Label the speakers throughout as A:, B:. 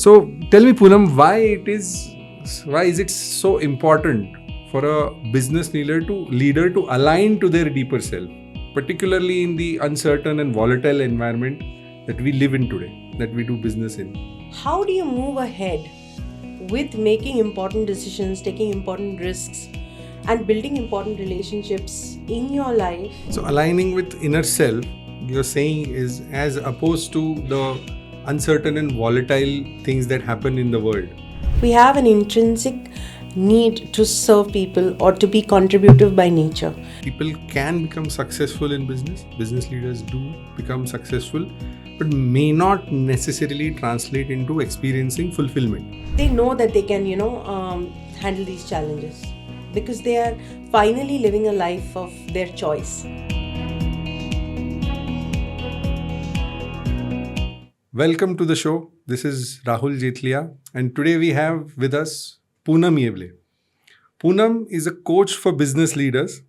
A: So tell me, Poonam, why is it so important for a business leader to align to their deeper self, particularly in the uncertain and volatile environment that we live in today, that we do business in?
B: How do you move ahead with making important decisions, taking important risks, and building important relationships in your life?
A: So aligning with inner self, you're saying, is as opposed to the uncertain and volatile things that happen in the world.
B: We have an intrinsic need to serve people or to be contributive by nature.
A: People can become successful in business. Business leaders do become successful, but may not necessarily translate into experiencing fulfillment.
B: They know that they can, handle these challenges because they are finally living a life of their choice.
A: Welcome to the show. This is Rahul Jetlia, and today we have with us Poonam Yevle. Poonam is a coach for business leaders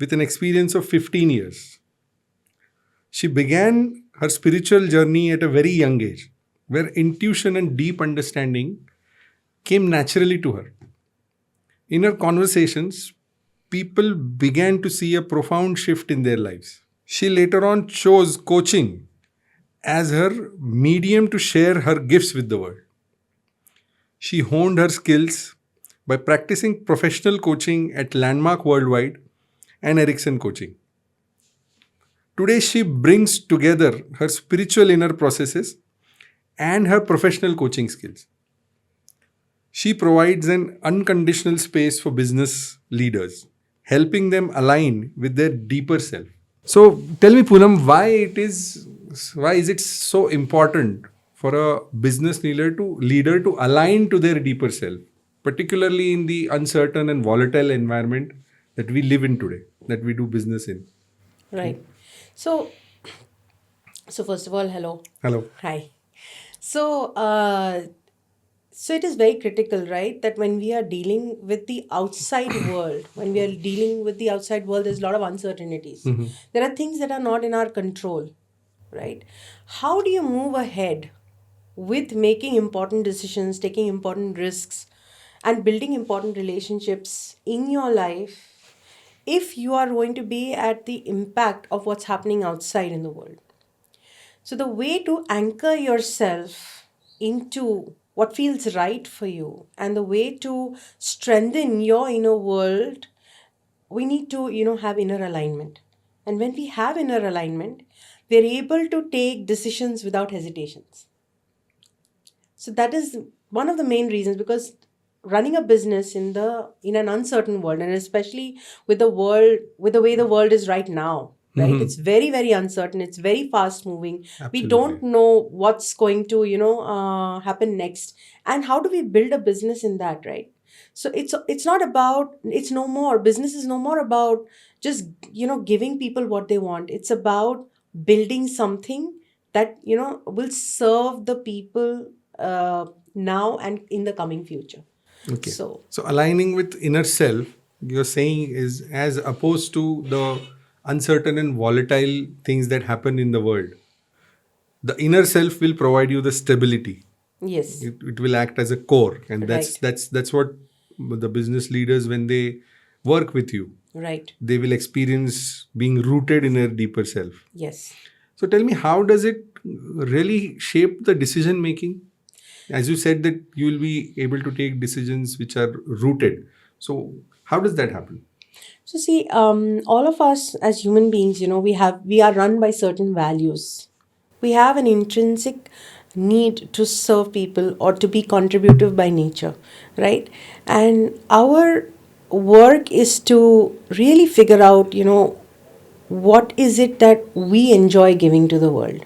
A: with an experience of 15 years. She began her spiritual journey at a very young age, where intuition and deep understanding came naturally to her. In her conversations, people began to see a profound shift in their lives. She later on chose coaching as her medium to share her gifts with the world. She honed her skills by practicing professional coaching at Landmark Worldwide and Ericsson Coaching. Today, she brings together her spiritual inner processes and her professional coaching skills. She provides an unconditional space for business leaders, helping them align with their deeper self. So tell me, Poonam, why is it so important for a business leader to align to their deeper self, particularly in the uncertain and volatile environment that we live in today, that we do business in?
B: Right. So first of all, hello.
A: Hello.
B: Hi. So it is very critical, right? That when we are dealing with the outside world, there's a lot of uncertainties. There are things that are not in our control, right? How do you move ahead with making important decisions, taking important risks, and building important relationships in your life if you are going to be at the impact of what's happening outside in the world? So, the way to anchor yourself into what feels right for you and the way to strengthen your inner world, we need to, have inner alignment. And when we have inner alignment, we're able to take decisions without hesitations. So that is one of the main reasons, because running a business in an uncertain world, and especially with the way the world is right now, right? It's very, very uncertain. It's very fast moving. We don't know what's going to happen next, and how do we build a business in that, right? So it's not about, it's no more, business is no more about just giving people what they want. It's about building something that will serve the people now and in the coming future.
A: Okay.
B: So
A: So aligning with inner self, you're saying, is as opposed to the uncertain and volatile things that happen in the world. The inner self will provide you the stability.
B: yes,
A: It will act as a core, and
B: Right.
A: that's what the business leaders, when they work with you,
B: right,
A: they will experience being rooted in their deeper self.
B: yes.
A: So tell me, how does it really shape the decision making? As you said that you will be able to take decisions which are rooted. So how does that happen?
B: So see, all of us as human beings, we are run by certain values. We have an intrinsic need to serve people or to be contributive by nature, right? And our work is to really figure out, what is it that we enjoy giving to the world.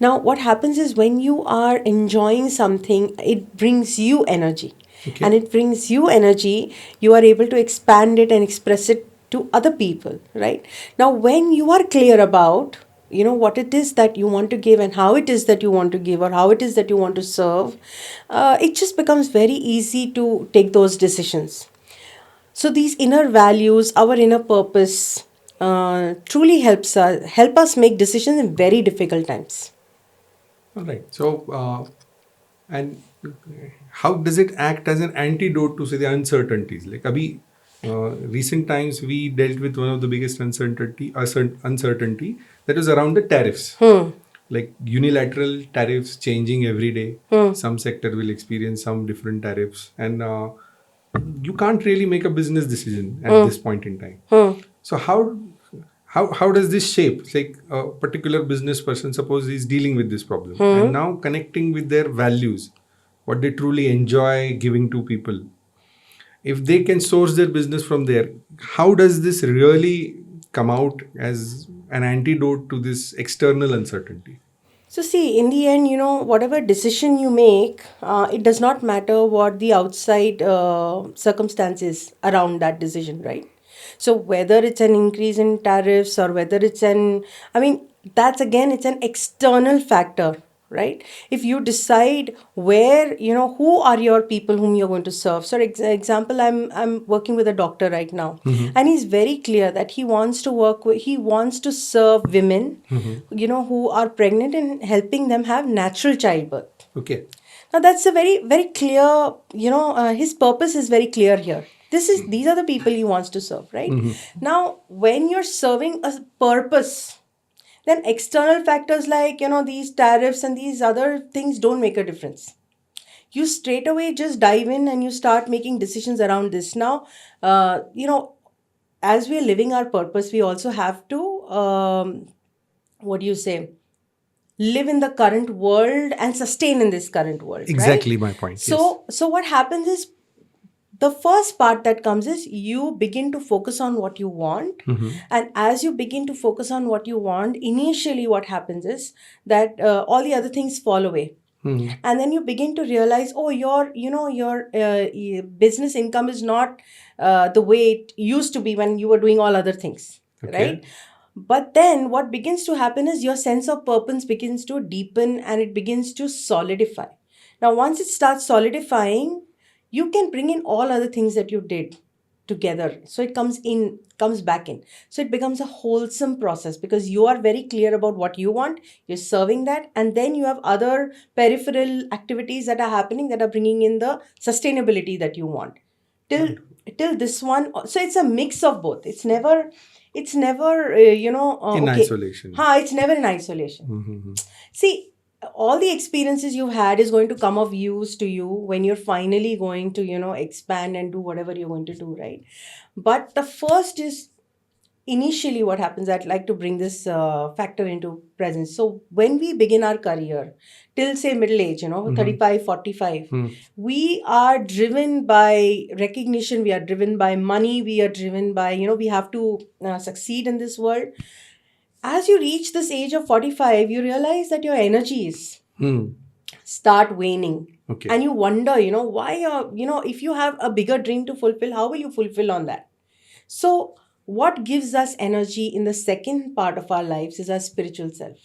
B: Now, what happens is when you are enjoying something, it brings you energy.
A: Okay.
B: And it brings you energy, you are able to expand it and express it to other people, right? Now, when you are clear about, what it is that you want to give and how it is that you want to give or how it is that you want to serve, it just becomes very easy to take those decisions. So these inner values, our inner purpose, truly help us make decisions in very difficult times.
A: All right. So, and how does it act as an antidote to say the uncertainties? Like abhi, recent times we dealt with one of the biggest uncertainty that was around the tariffs. Like unilateral tariffs changing every day. Some sector will experience some different tariffs, and you can't really make a business decision at this point in time. So how does this shape, like a particular business person, suppose he's dealing with this problem and now connecting with their values, what they truly enjoy giving to people, if they can source their business from there, how does this really come out as an antidote to this external uncertainty?
B: So, see, in the end, whatever decision you make, it does not matter what the outside circumstances around that decision, right? So, whether it's an increase in tariffs or whether I mean, that's again, it's an external factor, right? If you decide where, who are your people whom you're going to serve. So, example, I'm working with a doctor right now, and he's very clear that he wants to serve women, who are pregnant and helping them have natural childbirth.
A: Okay.
B: Now that's a very, very clear, his purpose is very clear here. These are the people he wants to serve, right? Now, when you're serving a purpose, then external factors like, these tariffs and these other things don't make a difference. You straight away just dive in and you start making decisions around this. Now, as we are living our purpose, we also have to, what do you say? Live in the current world and sustain in this current world.
A: Exactly
B: right?
A: my point.
B: So what happens is, the first part that comes is you begin to focus on what you want. And as you begin to focus on what you want, initially what happens is that all the other things fall away. And then you begin to realize, oh, your business income is not the way it used to be when you were doing all other things.
A: Okay.
B: Right? But then what begins to happen is your sense of purpose begins to deepen and it begins to solidify. Now, once it starts solidifying, you can bring in all other things that you did together. So it comes back in. So it becomes a wholesome process because you are very clear about what you want, you're serving that, and then you have other peripheral activities that are happening that are bringing in the sustainability that you want. Till this one, so it's a mix of both. It's never
A: In
B: okay.
A: isolation.
B: It's never in isolation. See, all the experiences you've had is going to come of use to you when you're finally going to expand and do whatever you're going to do, right? But the first is initially what happens. I'd like to bring this factor into presence. So when we begin our career till say middle age, 35, 45, we are driven by recognition, we are driven by money, we are driven by, we have to succeed in this world. As you reach this age of 45, you realize that your energies start waning.
A: Okay.
B: And you wonder, why, if you have a bigger dream to fulfill, how will you fulfill on that? So what gives us energy in the second part of our lives is our spiritual self.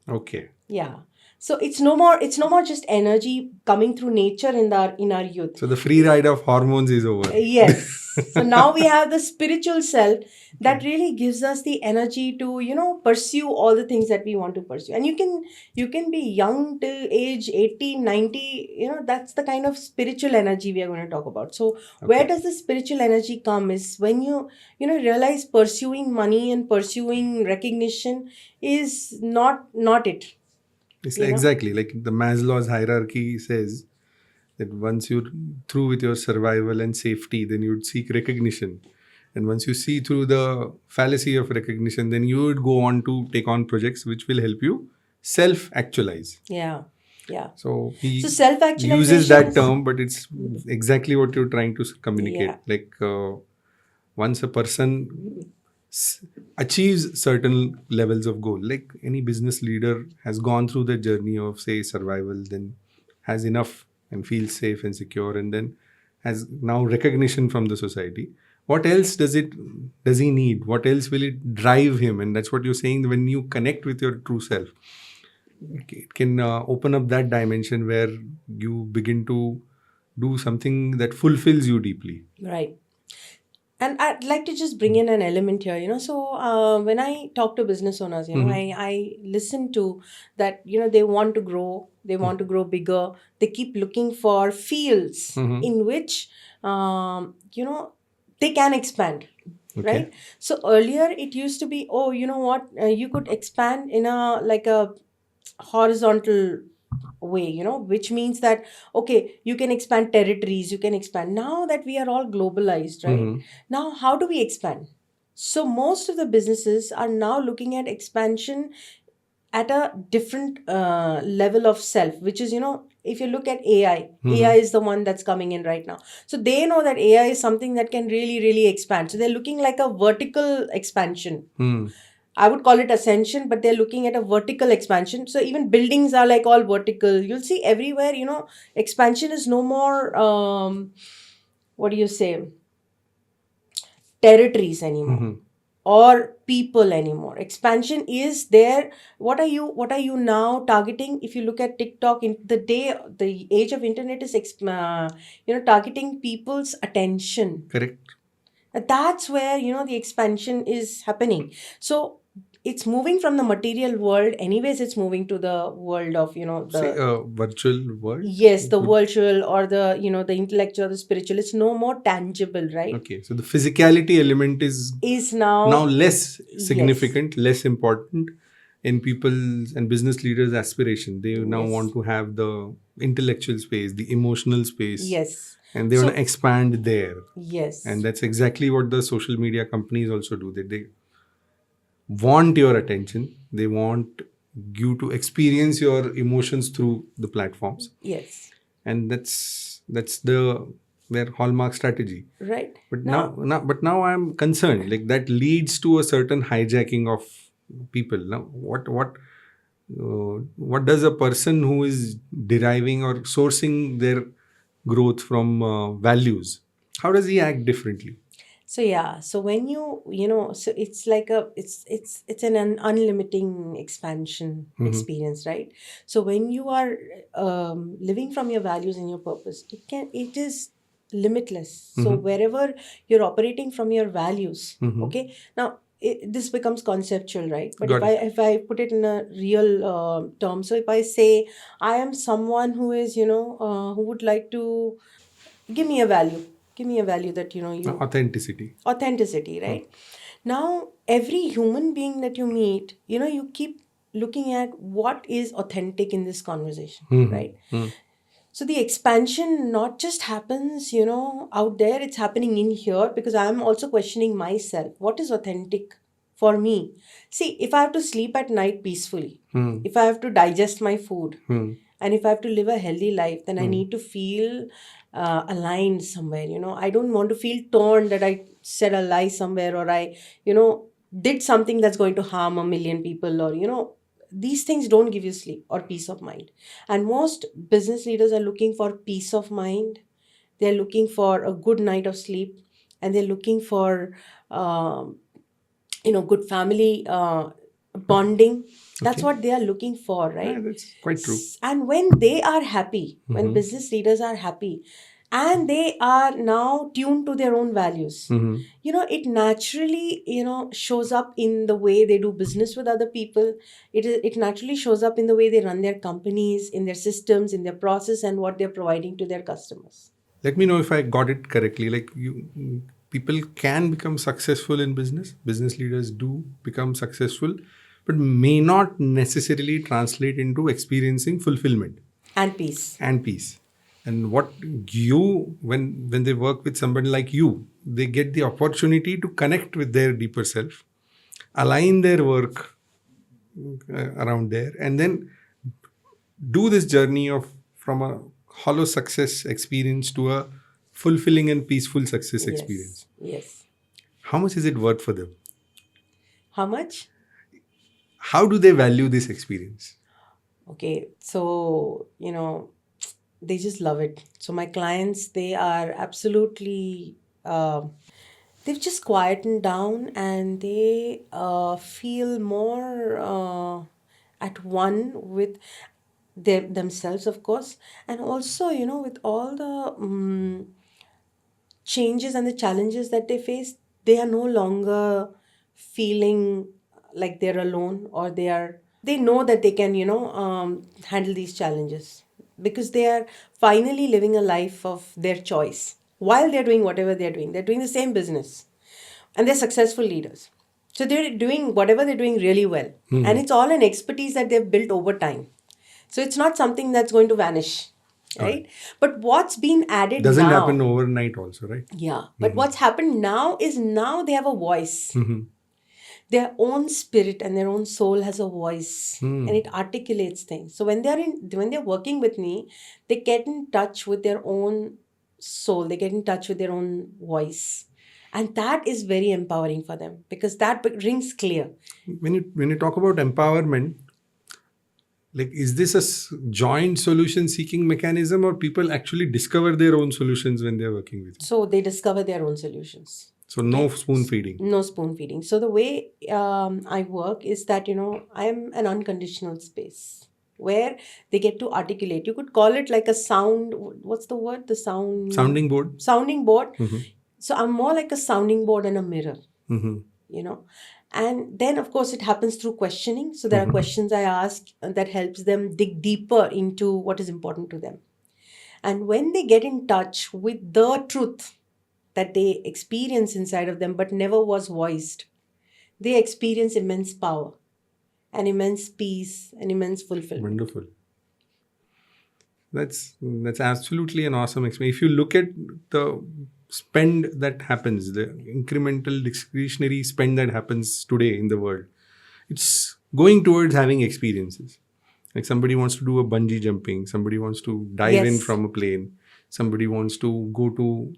A: Okay.
B: Yeah. So it's no more just energy coming through nature in our youth.
A: So the free ride of hormones is over.
B: Yes. So now we have the spiritual self that really gives us the energy to pursue all the things that we want to pursue. And you can be young till age 80, 90, that's the kind of spiritual energy we are going to talk about. So where does the spiritual energy come is when you realize pursuing money and pursuing recognition is not it.
A: It's exactly like the Maslow's hierarchy says that once you're through with your survival and safety, then you'd seek recognition. And once you see through the fallacy of recognition, then you would go on to take on projects which will help you self-actualize.
B: Yeah.
A: So he
B: self-actualization
A: uses that term, but it's exactly what you're trying to communicate.
B: Yeah.
A: Like once a person achieves certain levels of goal, like any business leader has gone through the journey of say survival, then has enough and feels safe and secure, and then has now recognition from the society. What else does he need? What else will it drive him? And that's what you're saying, when you connect with your true self, it can open up that dimension where you begin to do something that fulfills you deeply.
B: Right. And I'd like to just bring in an element here, so when I talk to business owners, I listen to that, they want to grow, they want to grow bigger, they keep looking for fields in which, they can expand,
A: Okay.
B: right? So earlier it used to be, oh, you know what, you could expand in a like a horizontal way, which means that, okay, you can expand territories, you can expand. Now that we are all globalized, right? Now how do we expand? So most of the businesses are now looking at expansion at a different level of self, which is, if you look at AI is the one that's coming in right now. So they know that AI is something that can really, really expand. So they're looking like a vertical expansion. I would call it ascension, but they're looking at a vertical expansion. So even buildings are like all vertical. You'll see everywhere, expansion is no more, what do you say, territories anymore or people anymore. Expansion is there. What are you now targeting? If you look at TikTok, in the age of internet is targeting people's attention.
A: Correct.
B: That's where, the expansion is happening. So it's moving from the material world. Anyways, it's moving to the world of,
A: Say
B: the,
A: a virtual world.
B: yes, the
A: Would-
B: virtual or the, the intellectual, the spiritual. It's no more tangible, right?
A: Okay, so the physicality element is
B: Is
A: now
B: now,
A: less
B: yes,
A: significant, less important in people's and business leaders' aspiration. They now
B: Yes.
A: want to have the intellectual space, the emotional space,
B: yes,
A: and they want
B: So-
A: to expand there.
B: yes,
A: And that's exactly what the social media companies also do. They want your attention. They want you to experience your emotions through the platforms,
B: yes,
A: and that's their hallmark strategy.
B: right.
A: But now I'm concerned. Like that leads to a certain hijacking of people. Now, what does a person who is deriving or sourcing their growth from values? How does he act differently?
B: So yeah, so when so it's like it's an unlimiting expansion experience, right? So when you are living from your values and your purpose, it is limitless. So wherever you're operating from your values, okay, now this becomes conceptual, right? But
A: Got it.
B: if I put it in a real term, so if I say I am someone who is, who would like to give me a value, that,
A: Authenticity.
B: authenticity, right? Now every human being that you meet, you keep looking at what is authentic in this conversation, right? So the expansion not just happens, out there, it's happening in here, because I'm also questioning myself. What is authentic for me? See, if I have to sleep at night peacefully, if I have to digest my food, and if I have to live a healthy life, then I need to feel aligned somewhere. I don't want to feel torn that I said a lie somewhere, or I, did something that's going to harm a million people, or, these things don't give you sleep or peace of mind. And most business leaders are looking for peace of mind. They're looking for a good night of sleep, and they're looking for, um, good family bonding. That's
A: Okay.
B: what they are looking for,
A: Yeah,
B: right?
A: that's quite true.
B: And when they are happy, when business leaders are happy, and they are now tuned to their own values, it naturally, shows up in the way they do business with other people. It naturally shows up in the way they run their companies, in their systems, in their process, and what they're providing to their customers.
A: Let me know if I got it correctly. Like people can become successful in business. Business leaders do become successful, but may not necessarily translate into experiencing fulfillment
B: And peace.
A: and peace. And what you when they work with somebody like you, they get the opportunity to connect with their deeper self, align their work around there, and then do this journey of from a hollow success experience to a fulfilling and peaceful success experience.
B: Yes.
A: How much is it worth for them?
B: How much?
A: How do they value this experience?
B: Okay, so, they just love it. So my clients, they are absolutely, they've just quietened down, and they feel more at one with themselves, of course, and also, with all the changes and the challenges that they face, they are no longer feeling like they're alone, or they know that they can, handle these challenges, because they are finally living a life of their choice while they're doing whatever they're doing. They're doing the same business, and they're successful leaders. So they're doing whatever they're doing really well. And it's all an expertise that they've built over time. So it's not something that's going to vanish, right? But what's been added
A: Doesn't
B: now,
A: happen overnight also, right?
B: yeah, but what's happened now is now they have a voice. Their own spirit and their own soul has a voice, and it articulates things. So when they're working with me, they get in touch with their own soul. They get in touch with their own voice, and that is very empowering for them, because that rings clear.
A: When you talk about empowerment, like, is this a joint solution seeking mechanism, or people actually discover their own solutions when they're working with you?
B: So they discover their own solutions.
A: So no spoon feeding.
B: No spoon feeding. So the way I work is that, I am an unconditional space where they get to articulate. You could call it like a sound. What's the word? The sound.
A: Sounding board.
B: Sounding board. So I'm more like a sounding board and a mirror. And then, of course, it happens through questioning. So there are questions I ask that helps them dig deeper into what is important to them. And when they get in touch with the truth that they experience inside of them but never was voiced, they experience immense power and immense peace and immense fulfillment.
A: Wonderful. That's absolutely an awesome experience. If you look at the spend that happens, the incremental discretionary spend that happens today in the world, it's going towards having experiences. Like, somebody wants to do a bungee jumping, somebody wants to dive in from a plane, somebody wants to go to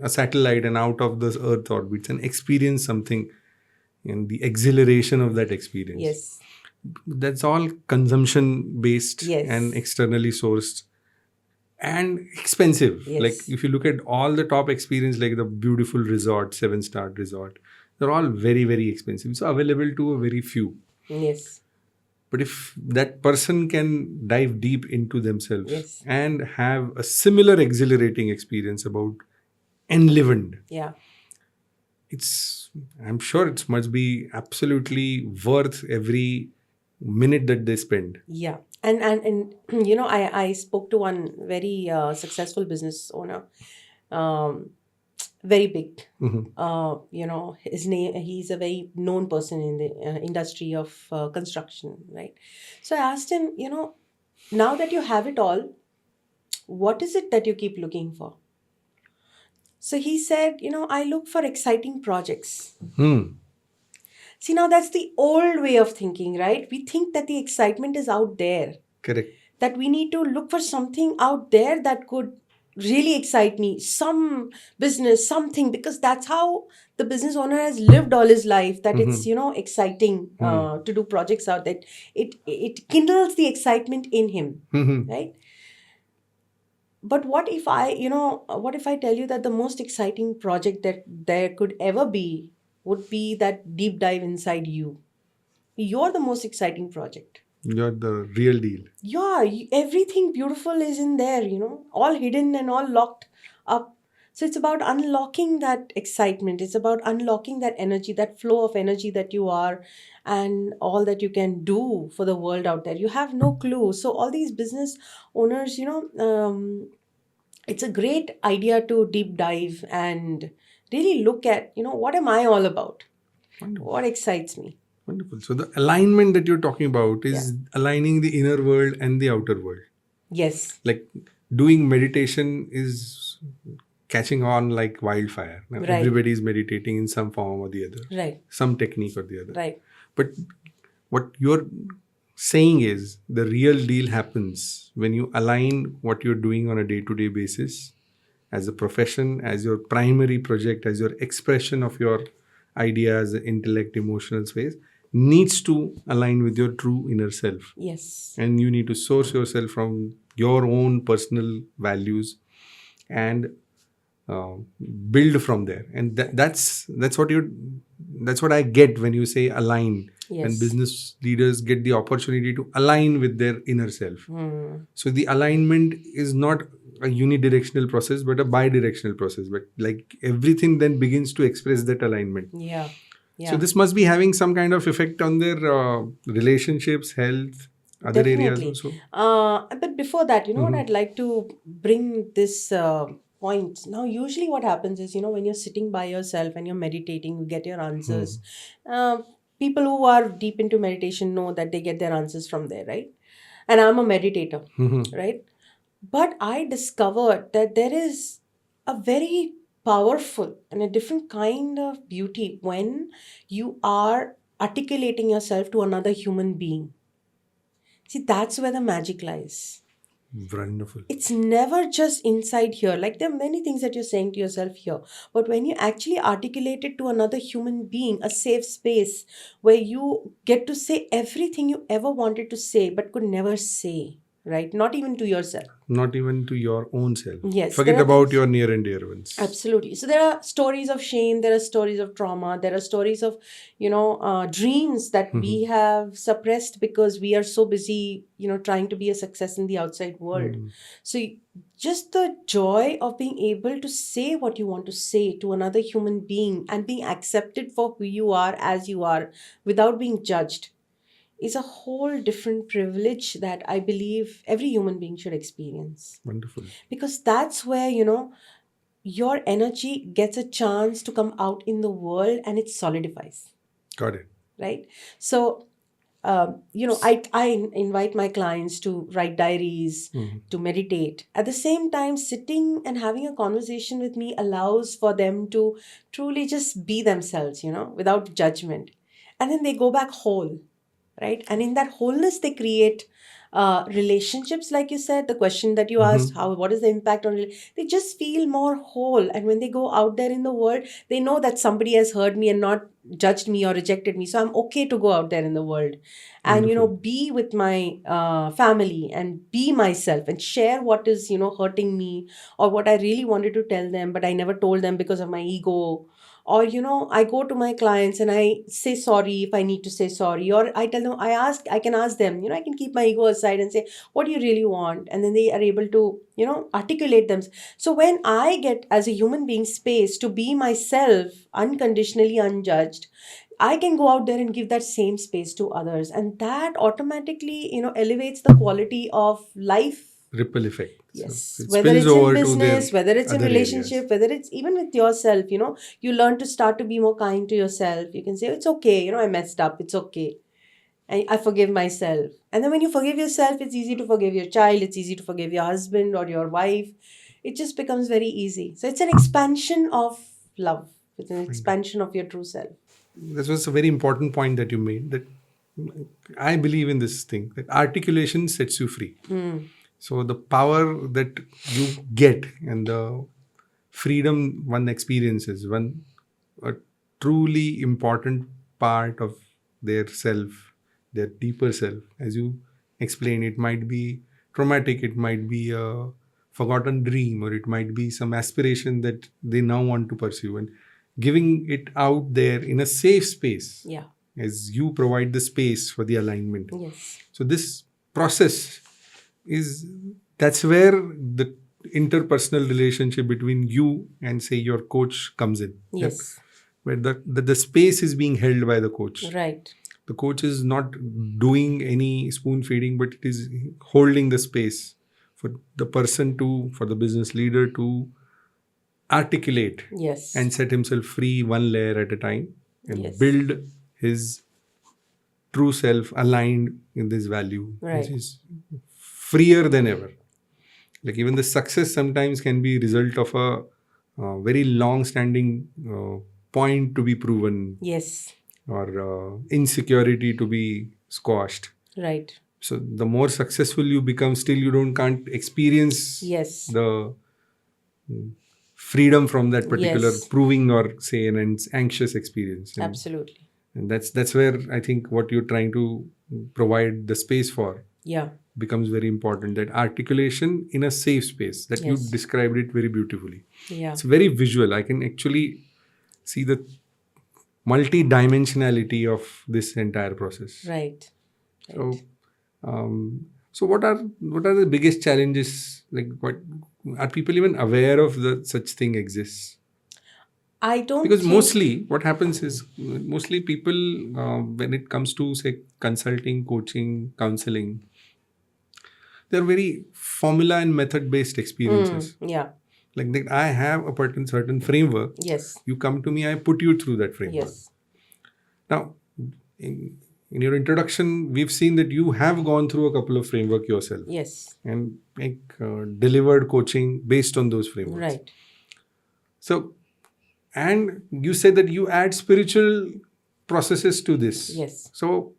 A: a satellite and out of the Earth orbits and experience something, and the exhilaration of that experience.
B: Yes.
A: That's all consumption based and externally sourced and expensive.
B: Yes.
A: Like, if you look at all the top experience, like the beautiful resort, 7-star resort, they're all very, very expensive. So available to a very few.
B: Yes.
A: But if that person can dive deep into themselves and have a similar exhilarating experience about enlivened, I'm sure it must be absolutely worth every minute that they spend.
B: Yeah. And I spoke to one very successful business owner, very big. His name, he's a very known person in the industry of construction, right? So I asked him, now that you have it all, what is it that you keep looking for? So he said, I look for exciting projects. See, now that's the old way of thinking, right? We think that the excitement is out there.
A: Correct.
B: That we need to look for something out there that could really excite me. Some business, something, because that's how the business owner has lived all his life, that it's, exciting to do projects out there. It kindles the excitement in him, right? But what if I tell you that the most exciting project that there could ever be would be that deep dive inside you? You're the most exciting project.
A: You're the real deal.
B: Yeah, everything beautiful is in there, all hidden and all locked up. So it's about unlocking that excitement. It's about unlocking that energy, that flow of energy that you are, and all that you can do for the world out there. You have no clue. So all these business owners, it's a great idea to deep dive and really look at, what am I all about?
A: Wonderful.
B: What excites me?
A: Wonderful. So the alignment that you're talking about is aligning the inner world and the outer world.
B: Yes.
A: Like, doing meditation is catching on like wildfire. Now, everybody is meditating in some form or the other.
B: Right.
A: Some technique or the other.
B: Right.
A: But what you're saying is the real deal happens when you align what you're doing on a day-to-day basis as a profession, as your primary project, as your expression of your ideas, intellect, emotional space, needs to align with your true inner self.
B: Yes.
A: And you need to source yourself from your own personal values and build from there. And that's what I get when you say align.
B: Yes.
A: And business leaders get the opportunity to align with their inner self. So the alignment is not a unidirectional process, but a bidirectional process. But like everything then begins to express that alignment.
B: Yeah. Yeah.
A: So this must be having some kind of effect on their relationships, health, other areas
B: Definitely.
A: also.
B: But before that, what I'd like to bring this point. Now, usually what happens is, when you're sitting by yourself and you're meditating, you get your answers. Uh, People who are deep into meditation know that they get their answers from there, right? And I'm a meditator, right? But I discovered that there is a very powerful and a different kind of beauty when you are articulating yourself to another human being. See, that's where the magic lies.
A: Wonderful.
B: It's never just inside here. Like there are many things that you're saying to yourself here. But when you actually articulate it to another human being, a safe space where you get to say everything you ever wanted to say but could never say, right? Not even to yourself.
A: Not even to your own self.
B: Yes,
A: Forget
B: there are
A: about
B: things-
A: your near and dear ones.
B: Absolutely. So there are stories of shame, there are stories of trauma, there are stories of, dreams that we have suppressed because we are so busy, trying to be a success in the outside world. So just the joy of being able to say what you want to say to another human being and being accepted for who you are as you are without being judged is a whole different privilege that I believe every human being should experience.
A: Wonderful.
B: Because that's where, your energy gets a chance to come out in the world and it solidifies,
A: Got it.
B: right? So, I invite my clients to write diaries, to meditate. At the same time, sitting and having a conversation with me allows for them to truly just be themselves, without judgment. And then they go back whole, right? And in that wholeness, they create relationships, like you said, the question that you asked, what is the impact on they just feel more whole. And when they go out there in the world, they know that somebody has heard me and not judged me or rejected me. So I'm okay to go out there in the world and, be with my family and be myself and share what is, hurting me or what I really wanted to tell them, but I never told them because of my ego. Or, I go to my clients and I say sorry if I need to say sorry. Or I tell them, I can ask them, I can keep my ego aside and say, what do you really want? And then they are able to, articulate them. So when I get as a human being space to be myself unconditionally unjudged, I can go out there and give that same space to others. And that automatically, elevates the quality of life.
A: Ripple effect.
B: Yes,
A: So it
B: whether
A: spills
B: it's in
A: over to
B: business,
A: their
B: whether it's in
A: other
B: relationship,
A: areas.
B: whether it's even with yourself, you learn to start to be more kind to yourself. You can say, it's okay, I messed up, it's okay. And I forgive myself. And then when you forgive yourself, it's easy to forgive your child, it's easy to forgive your husband or your wife. It just becomes very easy. So it's an expansion of love, it's an expansion of your true self.
A: This was a very important point that you made, that I believe in this thing, that articulation sets you free. So the power that you get and the freedom one experiences, a truly important part of their self, their deeper self, as you explain, it might be traumatic, it might be a forgotten dream, or it might be some aspiration that they now want to pursue, and giving it out there in a safe space,
B: Yeah.
A: as you provide the space for the alignment.
B: Yes.
A: So this process that's where the interpersonal relationship between you and, say, your coach comes in.
B: Yes.
A: Where the space is being held by the coach.
B: Right.
A: The coach is not doing any spoon feeding, but it is holding the space for the person for the business leader to articulate.
B: Yes.
A: And set himself free one layer at a time and
B: Yes.
A: build his true self aligned in this value,
B: Right.
A: which is freer than ever. Like even the success sometimes can be result of a very long-standing point to be proven.
B: Yes.
A: Or insecurity to be squashed.
B: Right.
A: So the more successful you become, still you can't experience
B: Yes.
A: the freedom from that particular
B: Yes.
A: proving or, say, an anxious experience.
B: Absolutely.
A: And that's where I think what you're trying to provide the space for becomes very important. That articulation in a safe space, that you described it very beautifully.
B: Yeah.
A: It's very visual. I can actually see the multi-dimensionality of this entire process.
B: Right.
A: So So what are the biggest challenges? Like, what are people even aware of the such thing exists?
B: I don't
A: Because
B: think.
A: mostly what happens is mostly people when it comes to say consulting, coaching, counseling, they're very formula and method based experiences.
B: Yeah.
A: Like that, I have a certain framework.
B: Yes.
A: You come to me, I put you through that framework.
B: Yes.
A: Now, in your introduction, we've seen that you have gone through a couple of framework yourself
B: Yes.
A: and delivered coaching based on those frameworks.
B: Right.
A: So, and you said that you add spiritual processes to this.
B: Yes.
A: So,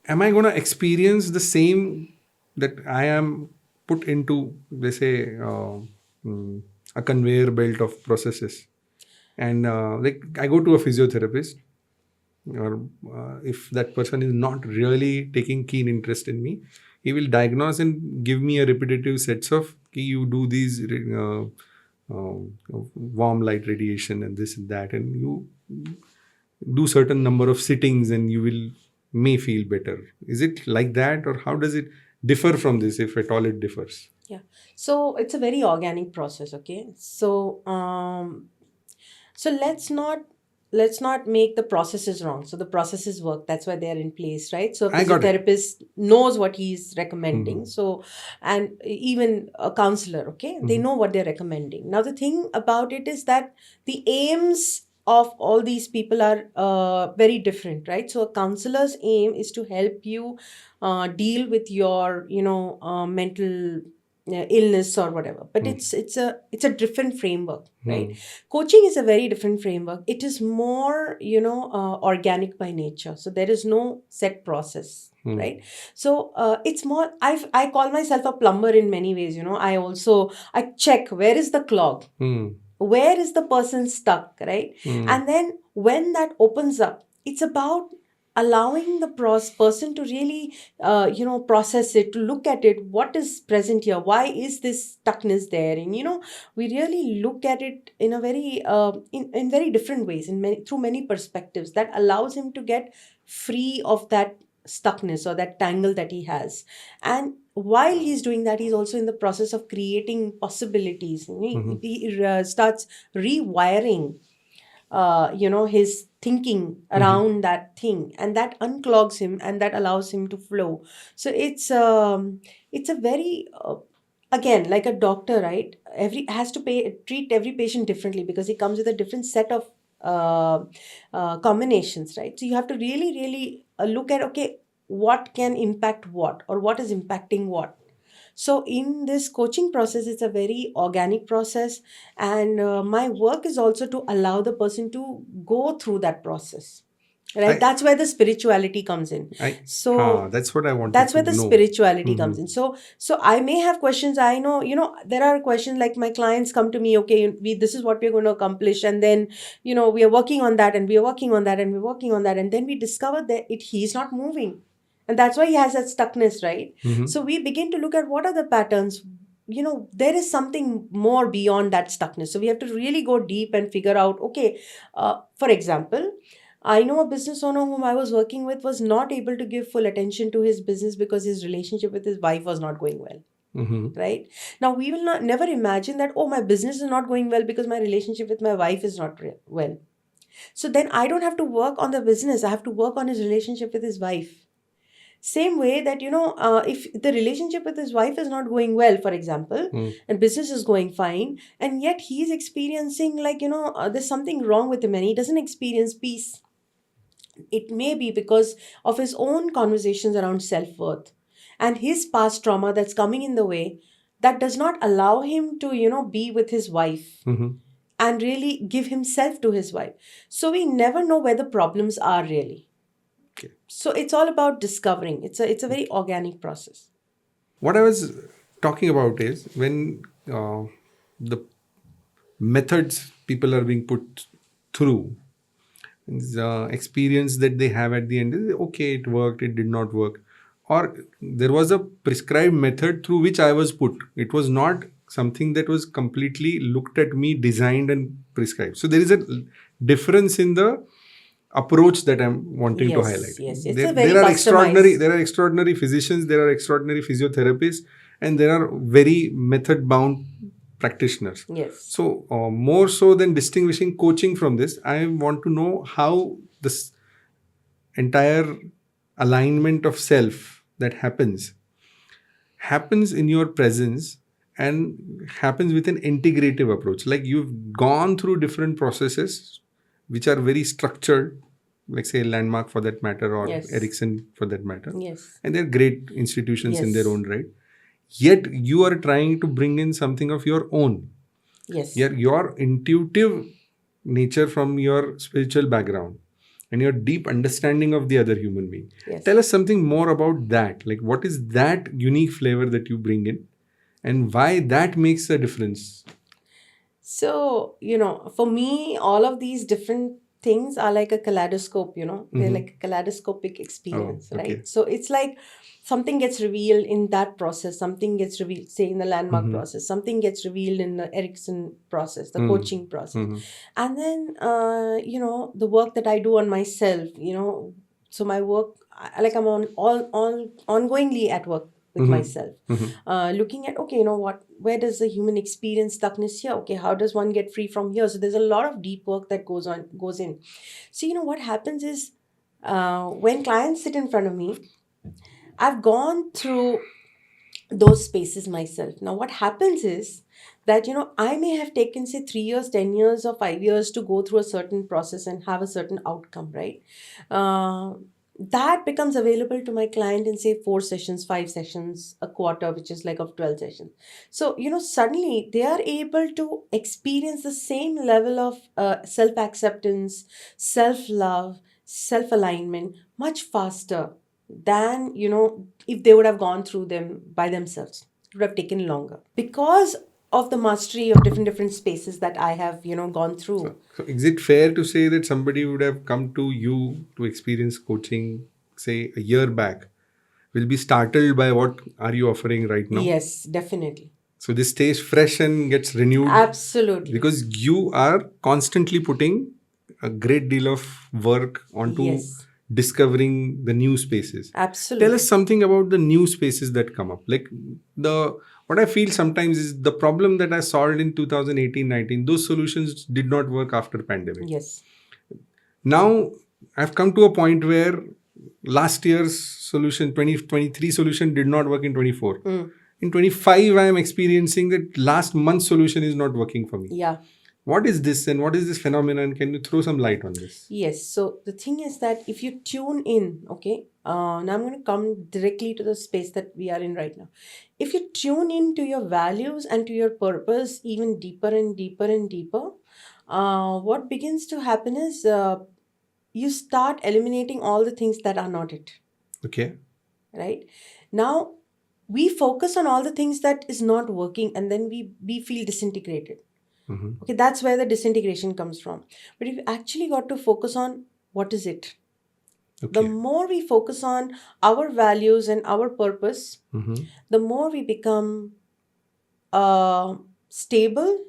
A: am I going to experience the same that I am put into, let's say, a conveyor belt of processes? And like I go to a physiotherapist, or if that person is not really taking keen interest in me, he will diagnose and give me a repetitive sets of you do these warm light radiation and this and that, and you do certain number of sittings and you will may feel better. Is it like that, or how does it differ from this, if at all it differs?
B: Yeah. So it's a very organic process. Okay. So so let's not make the processes wrong. So the processes work. That's why they are in place, right? So a
A: I got it.
B: physiotherapist knows what he's recommending. So, and even a counselor, okay, they know what they're recommending. Now the thing about it is that the aims of all these people are very different, right? So a counselor's aim is to help you deal with your, mental illness or whatever, but it's a different framework, right? Coaching is a very different framework. It is more organic by nature, so there is no set process, right? So it's more, I call myself a plumber in many ways. I check where is the clog, where is the person stuck, right? And then when that opens up, it's about allowing the person to really process it, to look at it, what is present here, why is this stuckness there, and we really look at it in a very in very different ways, through many perspectives, that allows him to get free of that stuckness or that tangle that he has. And while he's doing that, he's also in the process of creating possibilities. He starts rewiring his thinking around that thing, and that unclogs him and that allows him to flow. So it's a very again, like a doctor, right? Every has to treat every patient differently, because he comes with a different set of combinations, right? So you have to really really look at, okay, what can impact what, or what is impacting what. So in this coaching process, it's a very organic process, and my work is also to allow the person to go through that process, right? That's where the spirituality comes in. So
A: That's what I wanted
B: that's where
A: to
B: the
A: know.
B: spirituality comes in. So I may have questions. I know, there are questions, like my clients come to me, okay, this is what we're going to accomplish, and then we are working on that, and we are working on that, and we're working on that, and then we discover that he's not moving, and that's why he has that stuckness, right? So we begin to look at what are the patterns. There is something more beyond that stuckness, so we have to really go deep and figure out, okay, for example, I know a business owner whom I was working with was not able to give full attention to his business because his relationship with his wife was not going well. Right? Now, we will never imagine that, oh, my business is not going well because my relationship with my wife is not well. So then I don't have to work on the business. I have to work on his relationship with his wife. Same way that, if the relationship with his wife is not going well, for example, and business is going fine, and yet he's experiencing like, there's something wrong with him and he doesn't experience peace. It may be because of his own conversations around self-worth and his past trauma that's coming in the way, that does not allow him to, be with his wife and really give himself to his wife. So we never know where the problems are really.
A: Okay.
B: So it's all about discovering. It's a very organic process.
A: What I was talking about is when the methods people are being put through, the experience that they have at the end is okay, it worked, it did not work, or there was a prescribed method through which I was put. It was not something that was completely looked at me, designed and prescribed. So there is a difference in the approach that I'm wanting to highlight.
B: Yes. It's
A: There,
B: a very
A: there are extraordinary,
B: customized.
A: there are extraordinary physicians, there are extraordinary physiotherapists, and there are very method-bound practitioners.
B: Yes.
A: So more so than distinguishing coaching from this, I want to know how this entire alignment of self that happens in your presence and happens with an integrative approach. Like you've gone through different processes which are very structured, like say Landmark for that matter, or
B: Yes.
A: Ericsson for that matter,
B: Yes.
A: and they're great institutions in their
B: Yes.
A: own right. Yet you are trying to bring in something of your own.
B: Yes.
A: Your intuitive nature from your spiritual background and your deep understanding of the other human being.
B: Yes.
A: Tell us something more about that. Like, what is that unique flavor that you bring in, and why that makes a difference?
B: So, for me, all of these different things are like a kaleidoscope, they're like a kaleidoscopic experience,
A: Oh, okay.
B: right? So it's like something gets revealed in that process, something gets revealed, say, in the Landmark process, something gets revealed in the Ericsson process, the coaching process. And then, the work that I do on myself, so my work, I'm on ongoingly at work with myself, looking at, okay, where does the human experience stuckness here? Okay, how does one get free from here? So there's a lot of deep work that goes in. So what happens is, when clients sit in front of me, I've gone through those spaces myself. Now what happens is that I may have taken, say, 3 years, 10 years, or 5 years to go through a certain process and have a certain outcome, right? That becomes available to my client in, say, 4 sessions, 5 sessions, a quarter, which is like of 12 sessions. So suddenly they are able to experience the same level of self-acceptance, self-love, self-alignment much faster than if they would have gone through them by themselves. It would have taken longer because of the mastery of different spaces that I have gone through.
A: So is it fair to say that somebody would have come to you to experience coaching, say, a year back, will be startled by what are you offering right now?
B: Yes, definitely.
A: So this stays fresh and gets renewed.
B: Absolutely.
A: Because you are constantly putting a great deal of work onto
B: Yes.
A: discovering the new spaces.
B: Absolutely.
A: Tell us something about the new spaces that come up. Like what I feel sometimes is the problem that I solved in 2018-19, those solutions did not work after pandemic.
B: Yes.
A: Now I've come to a point where last year's solution, 2023 solution did not work in 24. In 25, I am experiencing that last month's solution is not working for me.
B: Yeah.
A: What is this and what is this phenomenon? Can you throw some light on this?
B: Yes. So the thing is that if you tune in, okay, now I'm going to come directly to the space that we are in right now. If you tune in to your values and to your purpose even deeper and deeper and deeper, what begins to happen is you start eliminating all the things that are not it.
A: Okay.
B: Right? Now, we focus on all the things that is not working, and then we feel disintegrated. Okay, that's where the disintegration comes from. But if you actually got to focus on what is it, the more we focus on our values and our purpose, the more we become stable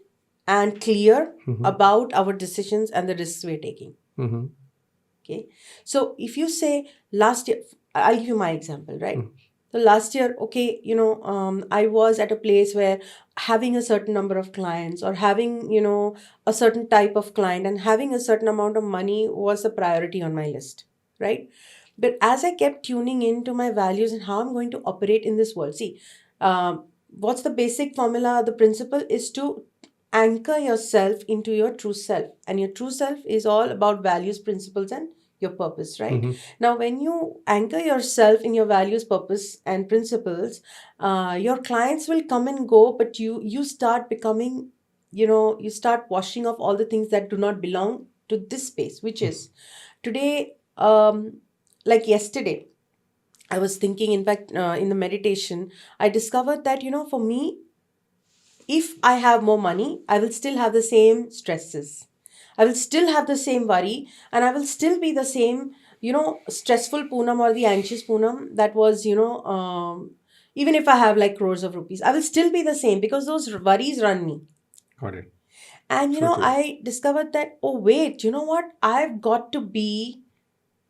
B: and clear about our decisions and the risks we're taking. Okay, so if you say last year, I'll give you my example, right? So last year, okay, I was at a place where having a certain number of clients or having, a certain type of client and having a certain amount of money was a priority on my list, right? But as I kept tuning into my values and how I'm going to operate in this world, see, what's the basic formula? The principle is to anchor yourself into your true self. And your true self is all about values, principles, and your purpose, right? Now, when you anchor yourself in your values, purpose, and principles, your clients will come and go, but you start becoming, you start washing off all the things that do not belong to this space, which is today, like yesterday, I was thinking, in fact, in the meditation, I discovered that, for me, if I have more money, I will still have the same stresses. I will still have the same worry, and I will still be the same, stressful Poonam or the anxious Poonam that was, even if I have like crores of rupees, I will still be the same because those worries run me.
A: Got it.
B: And
A: So true.
B: I discovered that, oh wait, you know what, I've got to be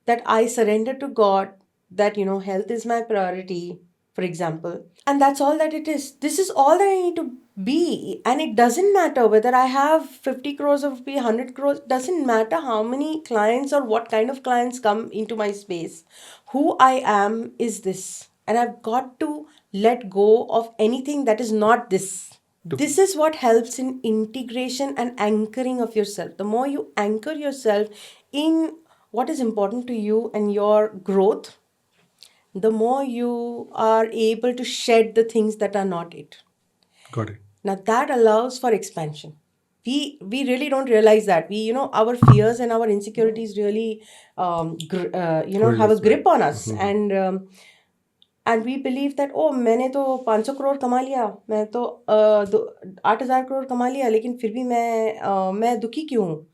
B: that I surrender to God, that health is my priority, for example. And that's all that it is. This is all that I need to be. And it doesn't matter whether I have 50 crores or 100 crores, doesn't matter how many clients or what kind of clients come into my space. Who I am is this. And I've got to let go of anything that is not this.
A: To-
B: This is what helps in integration and anchoring of yourself. The more you anchor yourself in what is important to you and your growth, the more you are able to shed the things that are not it.
A: Got it.
B: Now that allows for expansion. We really don't realize that our fears and our insecurities really
A: Hold
B: have a
A: us back.
B: grip on us, and we believe that, oh, मैंने तो 500 crore कमा लिया, मैं तो 8,000 crore कमा लिया, लेकिन फिर भी मैं दुखी क्यों हूँ,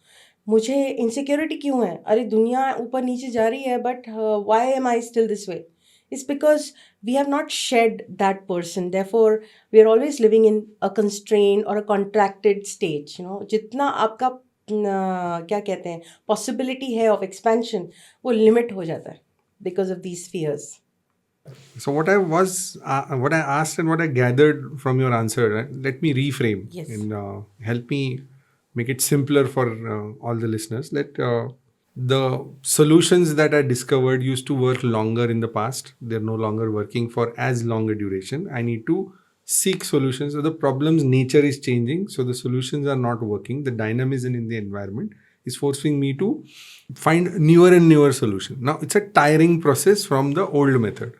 B: मुझे इनसिक्योरिटी क्यों है, अरे दुनिया ऊपर नीचे जा रही है, but why am I still this way? It's because we have not shed that person. Therefore, we are always living in a constrained or a contracted stage. जितना आपका क्या कहते हैं possibility है of expansion, वो limit हो जाता है because of these fears.
A: So what I asked and what I gathered from your answer, right, let me reframe
B: Yes.
A: and help me make it simpler for all the listeners. The solutions that I discovered used to work longer in the past. They're no longer working for as long a duration. I need to seek solutions. So the problem's nature is changing. So the solutions are not working. The dynamism in the environment is forcing me to find newer and newer solutions. Now it's a tiring process from the old method.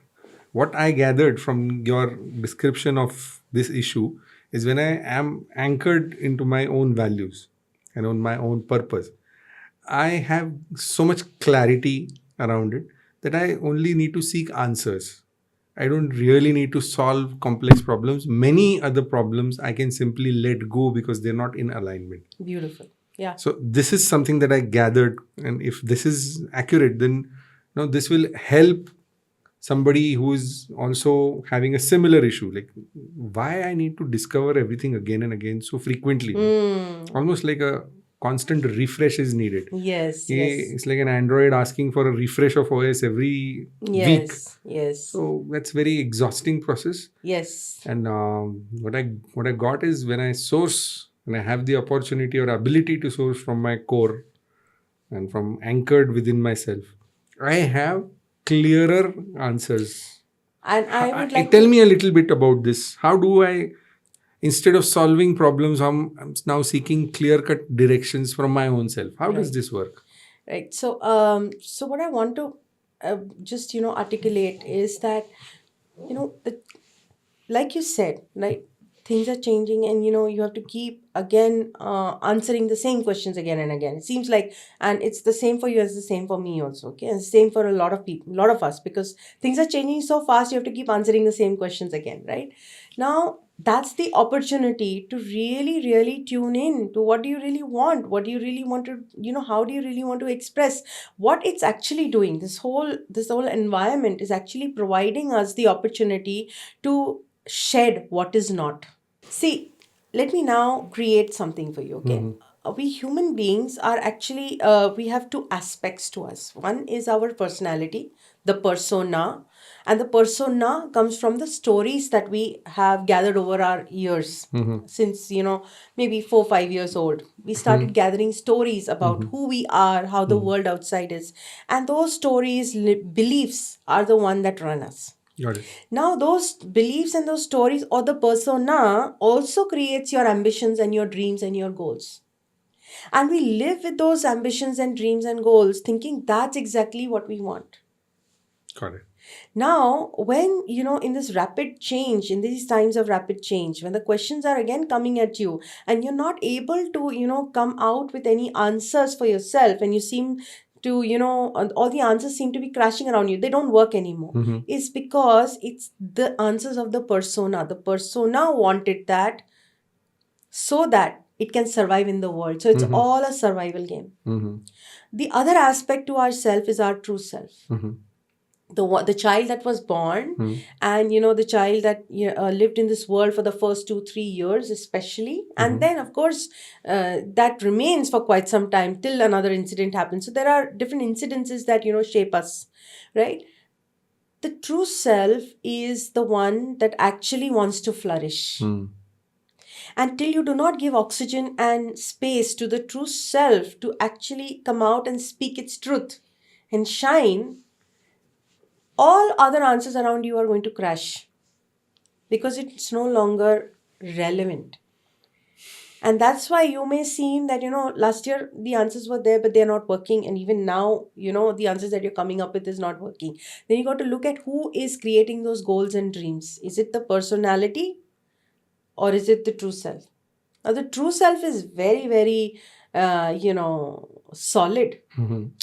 A: What I gathered from your description of this issue is when I am anchored into my own values and on my own purpose, I have so much clarity around it that I only need to seek answers. I don't really need to solve complex problems. Many other problems I can simply let go because they're not in alignment.
B: Beautiful. Yeah.
A: So this is something that I gathered, and if this is accurate, then this will help somebody who is also having a similar issue. Like, why I need to discover everything again and again so frequently? Almost like a constant refresh is needed.
B: Yes.
A: It's like an Android asking for a refresh of OS every week.
B: Yes.
A: So that's very exhausting process.
B: Yes.
A: And what I got is when I source and I have the opportunity or ability to source from my core and from anchored within myself, I have clearer answers.
B: And I would like
A: Tell
B: to
A: me a little bit about this. How do I, instead of solving problems, I'm now seeking clear-cut directions from my own self? How does this work?
B: Right. So what I want to just articulate is that like you said, like things are changing, and you have to keep again answering the same questions again and again. It seems like, and it's the same for you as the same for me also. Okay, and same for a lot of people, a lot of us, because things are changing so fast. You have to keep answering the same questions again, right? Now that's the opportunity to really, really tune in to what do you really want, what do you really want to, how do you really want to express what it's actually doing. This whole environment is actually providing us the opportunity to shed what is not. See, let me now create something for you, okay? We human beings are actually, we have two aspects to us. One is our personality, the persona, and the persona comes from the stories that we have gathered over our years. Since, maybe 4 5 years old, we started gathering stories about who we are, how the world outside is. And those stories, beliefs are the one that run us.
A: Got it.
B: Now, those beliefs and those stories or the persona also creates your ambitions and your dreams and your goals. And we live with those ambitions and dreams and goals thinking that's exactly what we want.
A: Got it.
B: Now, when, in this rapid change, in these times of rapid change, when the questions are again coming at you and you're not able to, come out with any answers for yourself, and you seem to, all the answers seem to be crashing around you, they don't work anymore. It's because it's the answers of the persona. The persona wanted that so that it can survive in the world. So it's all a survival game. The other aspect to ourself is our true self. the child that was born, and the child that lived in this world for the first 2-3 years especially, and then of course that remains for quite some time till another incident happens. So there are different incidences that shape us, right? The true self is the one that actually wants to flourish. Until you do not give oxygen and space to the true self to actually come out and speak its truth and shine, all other answers around you are going to crash because it's no longer relevant. And that's why you may seem that, last year the answers were there, but they're not working. And even now, the answers that you're coming up with is not working. Then you got to look at who is creating those goals and dreams. Is it the personality or is it the true self? Now, the true self is very, very, solid.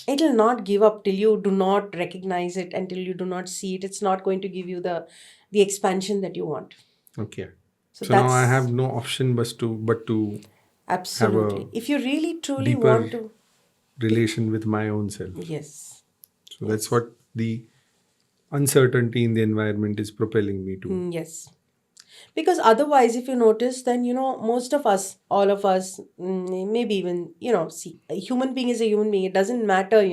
B: It will not give up till you do not recognize it, until you do not see it. It's not going to give you the expansion that you want.
A: Okay.
B: So
A: So now
B: that's
A: I have no option but to
B: absolutely.
A: have
B: If you really truly
A: deeper
B: want to,
A: relation with my own self.
B: yes,
A: So that's what the uncertainty in the environment is propelling me to.
B: yes. Because otherwise, if you notice, then most of us, all of us, maybe even see, a human being is a human being. It doesn't matter,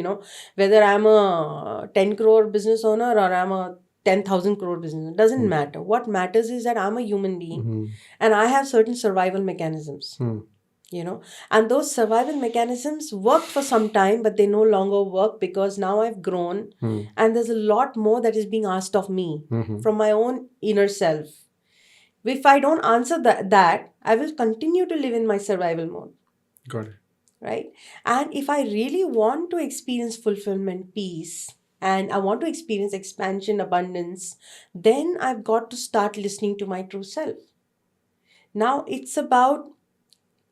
B: whether I'm a 10 crore business owner or I'm a 10,000 crore business. It doesn't matter. What matters is that I'm a human being and I have certain survival mechanisms. And those survival mechanisms worked for some time, but they no longer work because now I've grown and there's a lot more that is being asked of me from my own inner self. If I don't answer that, I will continue to live in my survival mode.
A: Got it.
B: Right? And if I really want to experience fulfillment, peace, and I want to experience expansion, abundance, then I've got to start listening to my true self. Now it's about,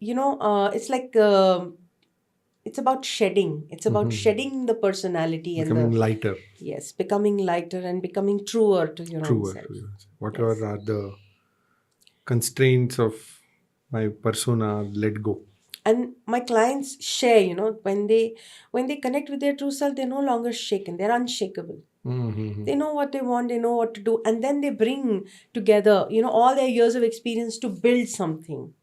B: it's like, it's about shedding. It's about shedding the personality
A: Becoming lighter.
B: Yes, becoming lighter and becoming truer to your own self.
A: To yourself. Whatever are the constraints of my persona, let go.
B: And my clients share, when they connect with their true self, they're no longer shaken. They're unshakable. They know what they want, they know what to do, and then they bring together, all their years of experience to build something.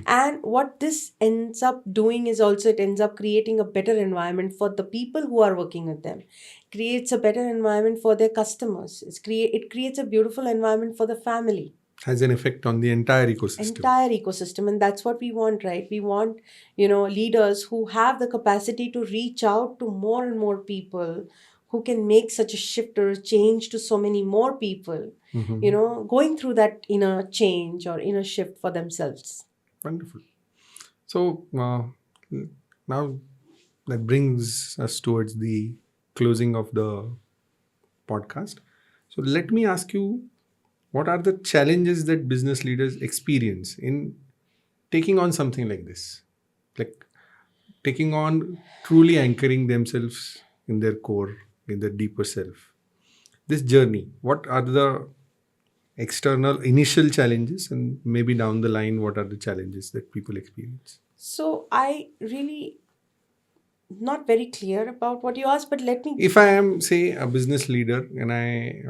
B: And what this ends up doing is also it ends up creating a better environment for the people who are working with them, creates a better environment for their customers. It creates a beautiful environment for the family.
A: Has an effect on the entire ecosystem.
B: And that's what we want, right? We want leaders who have the capacity to reach out to more and more people, who can make such a shift or a change to so many more people, going through that inner change or inner shift for themselves.
A: Wonderful. So now that brings us towards the closing of the podcast. So let me ask you, what are the challenges that business leaders experience in taking on something like this? Like taking on truly anchoring themselves in their core, in their deeper self. This journey, what are the external initial challenges, and maybe down the line, what are the challenges that people experience?
B: So I really not very clear about what you asked, but let me.
A: If I am, say, a business leader and I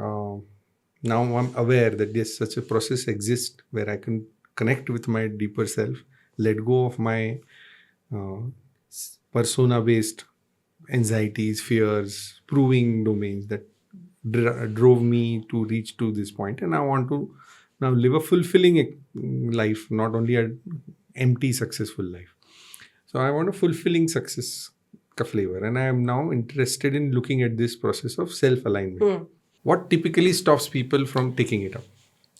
A: now I'm aware that this such a process exists where I can connect with my deeper self, let go of my persona-based anxieties, fears, proving domains that drove me to reach to this point, and I want to now live a fulfilling life, not only an empty successful life. So I want a fulfilling success flavor, and I am now interested in looking at this process of self-alignment. What typically stops people from taking it up?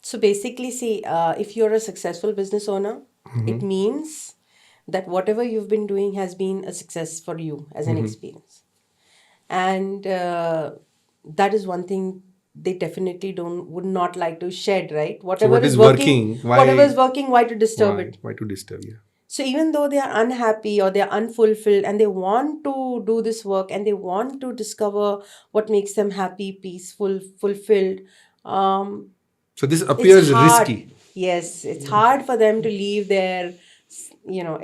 B: So basically, see, if you're a successful business owner, it means that whatever you've been doing has been a success for you as an experience. And that is one thing they definitely would not like to shed, right? Whatever
A: what is working,
B: whatever is working, why to disturb it?
A: Why to disturb? Yeah.
B: So even though they are unhappy or they are unfulfilled and they want to do this work and they want to discover what makes them happy, peaceful, fulfilled.
A: So this appears
B: it's hard.
A: risky.
B: Yes, it's hard for them to leave their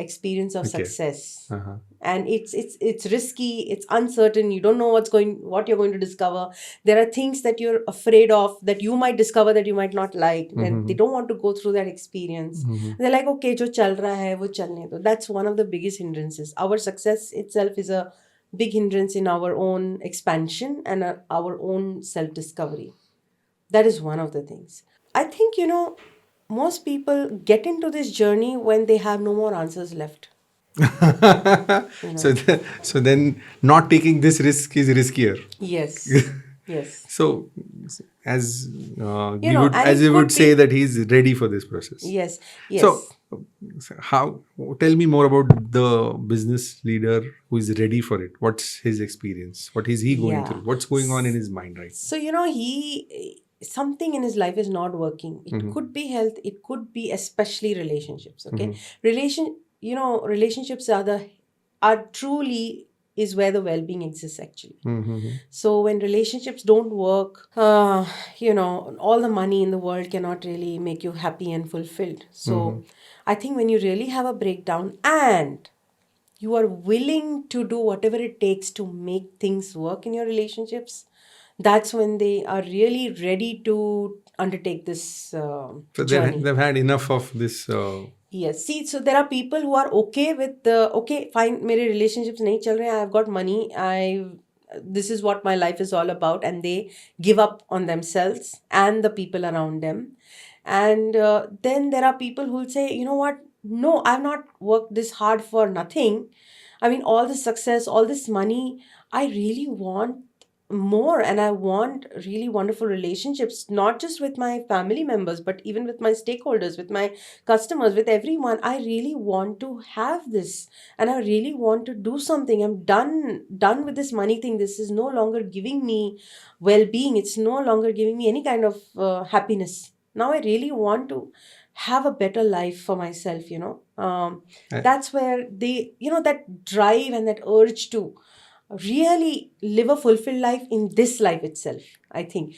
B: experience of
A: Okay.
B: success.
A: Uh-huh.
B: And it's risky, it's uncertain, you don't know what you're going to discover. There are things that you're afraid of that you might discover that you might not like. And they don't want to go through that experience. They're like, okay, jo chal raha hai wo chalne do. That's one of the biggest hindrances. Our success itself is a big hindrance in our own expansion and our own self discovery. That is one of the things. I think, most people get into this journey when they have no more answers left. You
A: So,
B: know.
A: so then not taking this risk is riskier.
B: Yes. Yes.
A: So, as
B: And
A: as
B: it
A: we would
B: could
A: say
B: be.
A: that he's ready for this process.
B: Yes.
A: So,
B: Yes.
A: how? Tell me more about the business leader who is ready for it. What's his experience? What is he going
B: Yeah.
A: through? What's going on in his mind right
B: So, something in his life is not working. It could be health, it could be especially relationships. Okay. Relationships are truly is where the well-being exists actually.
A: now?
B: So when relationships don't work, all the money in the world cannot really make you happy and fulfilled. So I think when you really have a breakdown and you are willing to do whatever it takes to make things work in your relationships, that's when they are really ready to undertake this
A: So
B: journey.
A: they've had enough of this.
B: Yes. See, so there are people who are okay with okay, fine, मेरे relationships नहीं चल रहे हैं, I've got money, this is what my life is all about, and they give up on themselves and the people around them. And then there are people who will say, you know what, no, I've not worked this hard for nothing. I mean, all this success, all this money, I really want more, and I want really wonderful relationships, not just with my family members, but even with my stakeholders, with my customers, with everyone. I really want to have this, and I really want to do something. I'm done with this money thing. This is no longer giving me well-being. It's no longer giving me any kind of happiness. Now I really want to have a better life for myself.
A: I-
B: That's where they, that drive and that urge to really live a fulfilled life in this life itself, I think.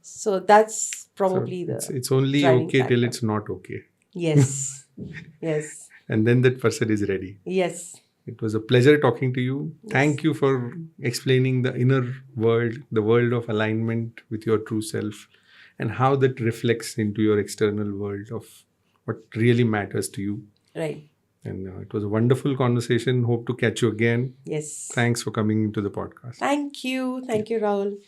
B: So that's
A: so
B: probably
A: it's
B: the
A: it's only
B: driving
A: okay till
B: factor.
A: it's not okay,
B: Yes. Yes.
A: and then that person is ready.
B: Yes.
A: It was a pleasure talking to you.
B: Yes.
A: Thank you for explaining the inner world, the world of alignment with your true self, and how that reflects into your external world of what really matters to you.
B: Right.
A: And it was a wonderful conversation. Hope to catch you again.
B: Yes.
A: Thanks for coming into the podcast.
B: Thank you. Thank you, Rahul.